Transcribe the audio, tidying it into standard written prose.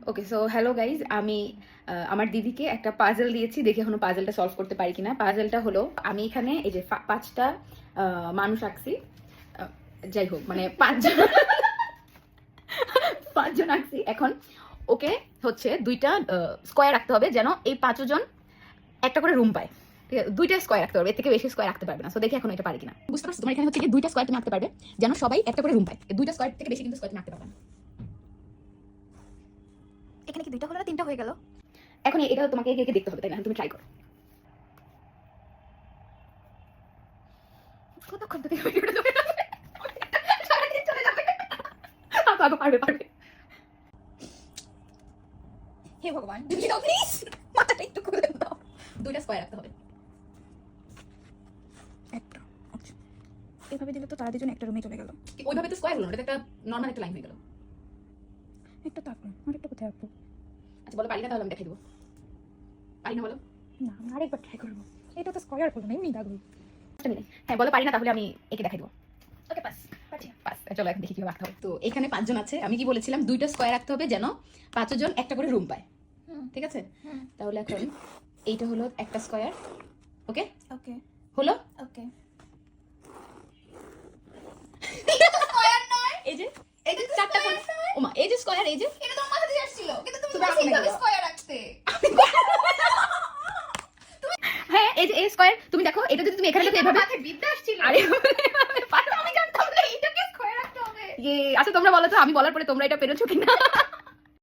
ওকে, so hello guys, আমি আমার দিদিকে একটা পাজল দিয়েছি, দেখি এখনো পাজলটা সলভ করতে পারি কিনা। পাজলটা হলো, আমি এখানে এই যে পাঁচটা মানুষ আঁকছি, আহ, যাই হোক, মানে পাঁচজন আঁকছি। এখন ওকে হচ্ছে দুইটা স্কোয়ার রাখতে হবে, যেন এই পাঁচজন একটা করে রুম পায়। ঠিক আছে, দুইটা স্কোয়ার রাখতে পারবে, এর থেকে বেশি স্কোয়ার রাখতে পারবে না। সো দেখি এখন এটা পারি কিনা। বুঝতে পারছো? তোমার এখানে হচ্ছে কি দুইটা স্কোয়ার তুমি আঁকতে পারবে, যেন সবাই একটা করে রুম পায়। দুইটা স্কোয়ার থেকে বেশি কিন্তু স্কোয়ার তুমি আঁকতে পারবে না। এখানে কি দুইটা হলো না তিনটা হয়ে গেল? এখন এটা তোমাকে একে একে দেখতে হবে, তাই না? তুমি ট্রাই করো। কতক্ষণ তো ভিডিওটা চলে যাবে? সারাদিন চলে যাবে। পারবে পারবে। হে ভগবান, তুমি দাও প্লিজ, মাথাটা একটু খুলে দাও। দুইটা স্কোয়ার রাখতে হবে। একটা আচ্ছা, এভাবে দিলে তো তারা দুজন একটা রুমে চলে গেল। ওইভাবে তো স্কোয়ার হলো না, এটা একটা নর্মাল একটা লাইন হয়ে গেল। একটা তারপর আরেকটা কোথায় রাখবো? আচ্ছা বলো, পারি না তাহলে আমি দেখাই দেবো। পারি না বলো। না, আমি আরেকবার ট্রাই করবো। এটা তো স্কয়ার হলো না, এমনি দাগ হলো। হ্যাঁ বলো, পারি না তাহলে আমি একে দেখাই দেবো। ওকে পাস, পারছি। পাঁচ। চলো এখন দেখি কিভাবে রাখতে হবে। তো এখানে পাঁচজন আছে, আমি কি বলেছিলাম দুইটা স্কোয়ার রাখতে হবে, যেন পাঁচজন একটা করে রুম পায়। ঠিক আছে, তাহলে এখন এইটা হলো একটা স্কোয়ার। ওকে ওকে হলো। ওকে। স্কয়ার নয়, এই যে চারটা কোণ। ওমা, এই যে স্কয়ার, এই যে এটা তো মাথা দিয়ে আসছিল, কিন্তু তুমি তুমি বলছিলে আসলে স্কয়ার রাখতে। হ্যাঁ এই যে এই স্কয়ার, তুমি দেখো এটা যদি তুমি এখানে দেখো এভাবে। মাথায় বিদ্যা আসছিল। আরে আমি জানতাম না এটাকে স্কয়ার রাখতে হবে। আচ্ছা তোমরা বলো তো, আমি বলার পরে তোমরা এটা পেরেছো কিনা।